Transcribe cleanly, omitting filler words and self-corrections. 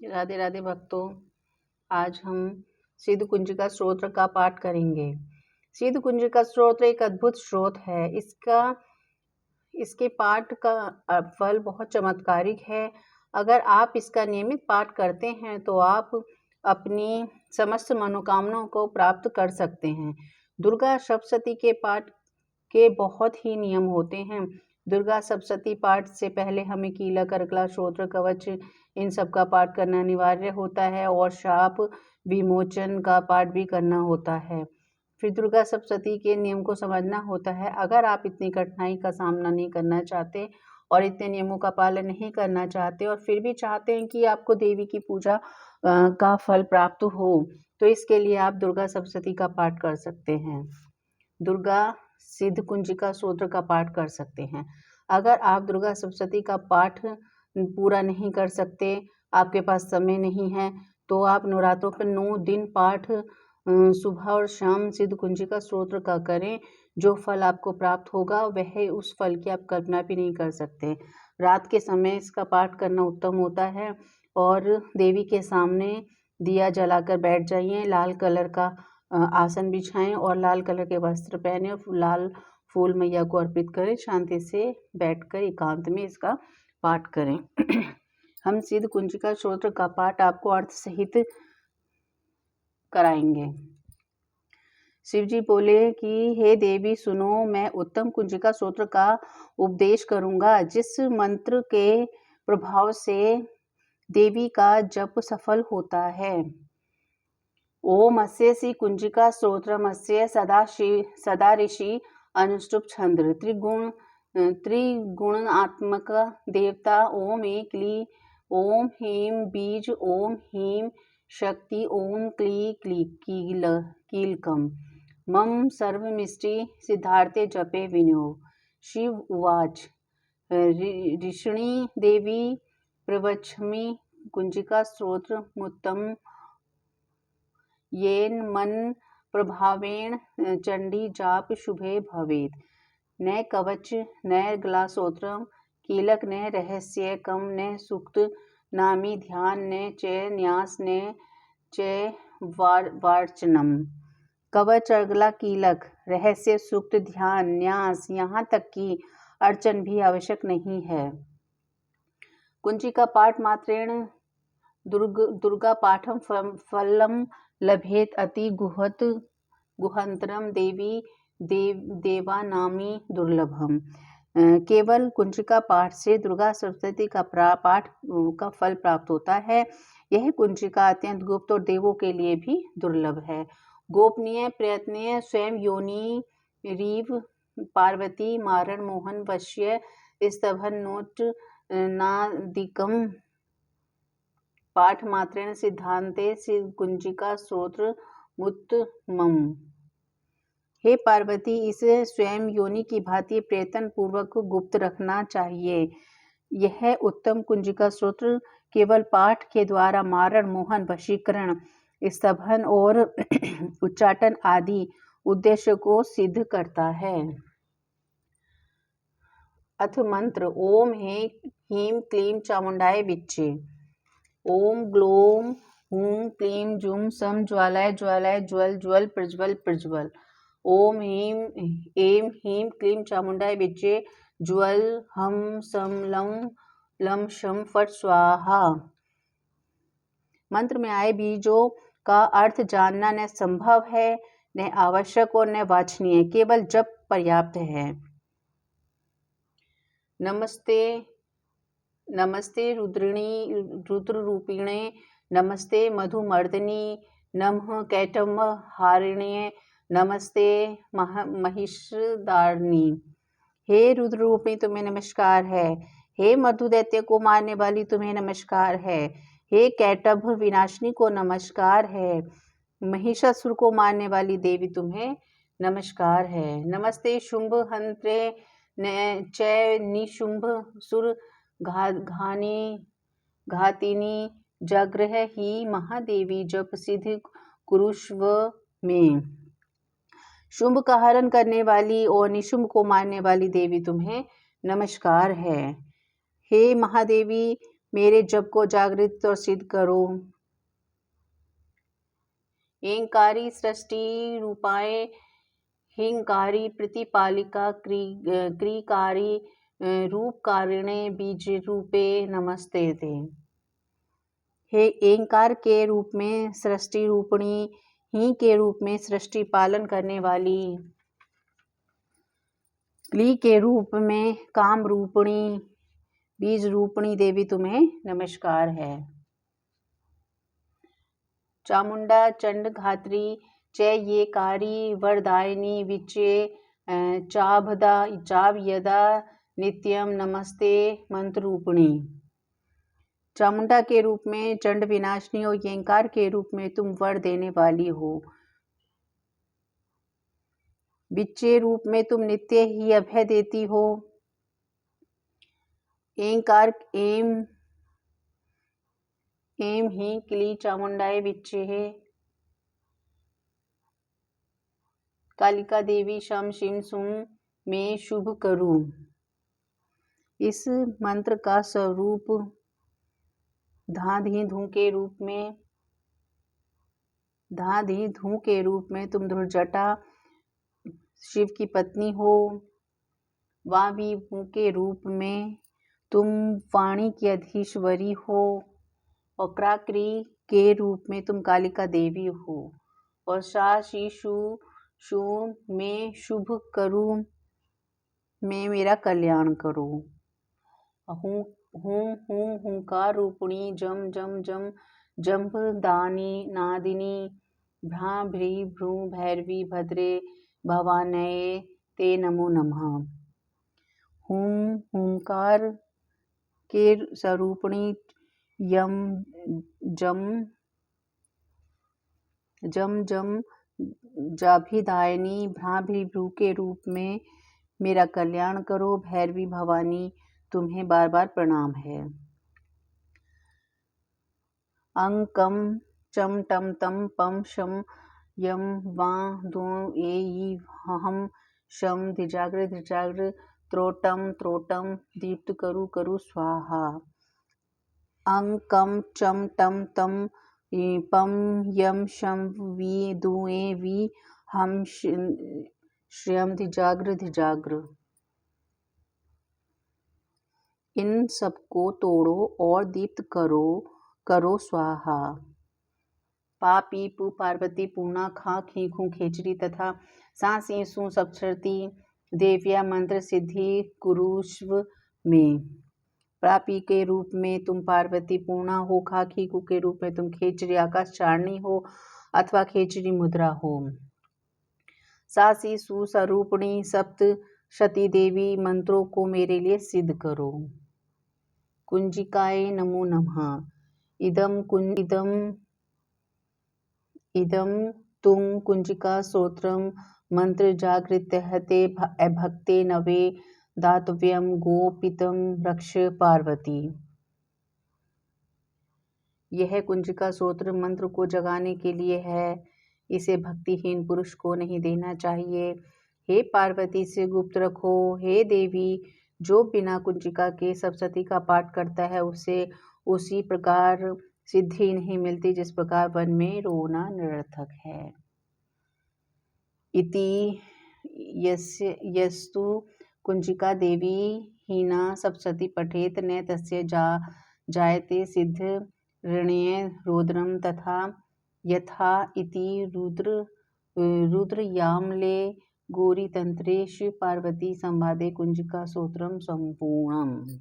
राधे राधे भक्तों। आज हम सिद्ध कुंजिका स्तोत्र का पाठ करेंगे। सिद्ध कुंजिका स्तोत्र एक अद्भुत स्रोत है। इसके पाठ का फल बहुत चमत्कारिक है। अगर आप इसका नियमित पाठ करते हैं तो आप अपनी समस्त मनोकामनाओं को प्राप्त कर सकते हैं। दुर्गा सप्तशती के पाठ के बहुत ही नियम होते हैं। दुर्गा सप्तशती पाठ से पहले हमें कीलक, अर्गला, स्तोत्र, कवच इन सब का पाठ करना अनिवार्य होता है और शाप विमोचन का पाठ भी करना होता है। फिर दुर्गा सप्तशती के नियम को समझना होता है। अगर आप इतनी कठिनाई का सामना नहीं करना चाहते और इतने नियमों का पालन नहीं करना चाहते और फिर भी चाहते हैं कि आपको देवी की पूजा का फल प्राप्त हो, तो इसके लिए आप दुर्गा सप्तशती का पाठ कर सकते हैं। दुर्गा सिद्ध कुंजिका स्तोत्र का पाठ कर सकते हैं। अगर आप दुर्गा सप्तशती का पाठ पूरा नहीं कर सकते, आपके पास समय नहीं है, तो आप नवरात्रों पर 9 दिन पाठ सुबह और शाम सिद्ध कुंजिका स्तोत्र का करें। जो फल आपको प्राप्त होगा वह उस फल की आप कल्पना भी नहीं कर सकते। रात के समय इसका पाठ करना उत्तम होता है और देवी के सामने दिया जलाकर बैठ जाइए। लाल कलर का आसन बिछाएं और लाल कलर के वस्त्र पहने और लाल फूल मैया को अर्पित करें। शांति से बैठकर एकांत में इसका पाठ करें। हम सिद्ध कुंजिका स्तोत्र का पाठ आपको अर्थ सहित कराएंगे। शिवजी बोले कि हे देवी सुनो, मैं उत्तम कुंजिका स्तोत्र का उपदेश करूंगा, जिस मंत्र के प्रभाव से देवी का जप सफल होता है। ओम अस्य श्री कुंजिका स्तोत्रमस्य सदा ऋषि अनुष्टुप छंद्र त्रिगुणात्मक देवता ओम क्ली ओम ह्रीं बीज ओम ह्रीं शक्ति ओम क्ली कीलकम मम सर्वमिष्टि सिद्धार्थे जपे विनियोग। शिव उवाच ऋषिणी देवी प्रवक्ष्यामि कुंजिका स्तोत्र मुत्तम येन मन प्रभावेण चंडी जाप शुभे भवेत्। न कवच न ग्लास्तोत्रम कीलक न रहस्यकम न सूक्त नामी ध्यान न च न्यास न च वार्चनम। कवच, अर्गला, कीलक, रहस्य, सूक्त, ध्यान, न्यास, यहाँ तक कि अर्चन भी आवश्यक नहीं है। कुंजिका पाठ मात्रेण दुर्गा पाठम फलम लभेत अति गुहंतरम देवानामी दुर्लभम। केवल कुंजिका पाठ से दुर्गा सप्तशती का पाठ का फल प्राप्त होता है। यह कुंजिका अत्यंत गुप्त और देवों के लिए भी दुर्लभ है। गोपनीय प्रयत्न स्वयं योनि रीव पार्वती मारण मोहन वश्य स्तभन नोट नादिकम पाठ मात्रेण सिद्धांते कुंजिका स्तोत्र मुत्तमम्। हे पार्वती, इसे स्वयं योनि की भांति प्रयत्न पूर्वक गुप्त रखना चाहिए। यह उत्तम कुंजिका स्तोत्र केवल पाठ के द्वारा मारण, मोहन, वशीकरण, स्तभन और उच्चाटन आदि उद्देश्य को सिद्ध करता है। अथ मंत्र। ओम ह्रीं क्लीं चामुंडाय विच्चे। ओम ग्लौम हूं क्लीं जूं सम ज्वालाय ज्वालाय ज्वल ज्वल प्रज्वल प्रज्वल। ओम ऐं ह्रीं क्लीं चामुंडाय विच्चे ज्वल हम सम लम शम फट स्वाहा। मंत्र में आए बीजों का अर्थ जानना न संभव है, न आवश्यक और न वांछनीय, केवल जप पर्याप्त है। नमस्ते नमस्ते रुद्र रूपिणे, नमस्ते मधुमर्दिनी, नमः कैटभ हारिण्ये, नमस्ते महिषदारिणी। हे रुद्र रूपिणी तुम्हें नमस्कार है। हे मधु दैत्य को मारने वाली तुम्हें नमस्कार है। हे कैटभ विनाशिनी को नमस्कार है। महिषासुर को मारने वाली देवी तुम्हें नमस्कार है। नमस्ते शुंभ हंत्रे च निशुंभ सुर घातिनी जाग्रह ही महादेवी जप सिद्ध कुरुष्व में। शुंभ का हरण करने वाली और निशुंभ को मारने वाली देवी तुम्हें नमस्कार है। हे महादेवी, मेरे जप को जागृत और सिद्ध करो। एंकारी सृष्टि रूपाए हिंकारी प्रतिपालिका क्रीकारी रूपकारिणे बीज रूपे नमस्ते ते। हे एंकार के रूप में सृष्टि रूपणी, ही के रूप में सृष्टि पालन करने वाली, क्ली के रूप में काम रूपणी, बीज रूपणी देवी तुम्हें नमस्कार है। चामुंडा चंड घात्री चय ये कारी वरदायिनी विचे चाभयदा नित्यम नमस्ते मंत्र रूपणी। चामुंडा के रूप में चंड विनाशिनी और येंकार के रूप में तुम वर देने वाली हो। विचे रूप में तुम नित्य ही अभय देती हो। एंकार एम ही क्ली चामुंडाए विचे है। कालिका देवी शम शिम सुम में शुभ करूं। इस मंत्र का स्वरूप धा धी धू के रूप में तुम ध्रुजटा शिव की पत्नी हो। वावी भू के रूप में तुम वाणी की अधीश्वरी हो। और क्राक्री के रूप में तुम कालिका देवी हो। और सा शिशु शु में शुभ करूं, में मेरा कल्याण करो। हूं हुंकार रूपणी जम जम जम जंभ दानी नादिनी भ्रा भ्री भ्रू भैरवी भद्रे भवानये ते नमो नमः। हुंकार के स्वरूपणी यम जम जम जम जाभिदायिनी भ्रा भ्री भ्रू के रूप में मेरा कल्याण करो। भैरवी भवानी तुम्हें बार बार प्रणाम है। अंकम चम टम तम पम शम यम वा दो ए हम शम धिजाग्र त्रोटम दीप्त करु स्वाहा। अंकम चम टम तम पम यम शम वी दुए वी हम श्रियम धिजाग्र। इन सबको तोड़ो और दीप्त करो स्वाहा। पा पी पू पार्वती पूर्णा खा खी खू खेचरी तथा सा सी सु सप्तशती देव्या मंत्र सिद्धि कुरुष्व में। प्रापी के रूप में तुम पार्वती पूर्णा हो। खा खी कु के रूप में तुम खेचरी आकाश चारणी हो अथवा खेचरी मुद्रा हो। सासी सुस्वरूपणी सप्त शती देवी मंत्रों को मेरे लिए सिद्ध करो। कुंजिकाए नमो नमः। इदम तुम कुंजिका स्तोत्रम मंत्र जागृत हते भक्ते नवे दातव्यम गोपितम रक्ष पार्वती। यह कुंजिका स्तोत्र मंत्र को जगाने के लिए है। इसे भक्तिहीन पुरुष को नहीं देना चाहिए। हे पार्वती से गुप्त रखो। हे देवी, जो बिना कुंजिका के सप्तशती का पाठ करता है उसे उसी प्रकार सिद्धि नहीं मिलती जिस प्रकार वन में रोना निरर्थक है। इति यस्तु कुंजिका देवी हीना सप्तशती पठेत न तस्य जायते सिद्ध ऋण्य रौद्रम तथा यथा इति रुद्रयामले गौरीतंत्रे शिव पार्वती संवादे कुंजिका स्तोत्रम संपूर्णम।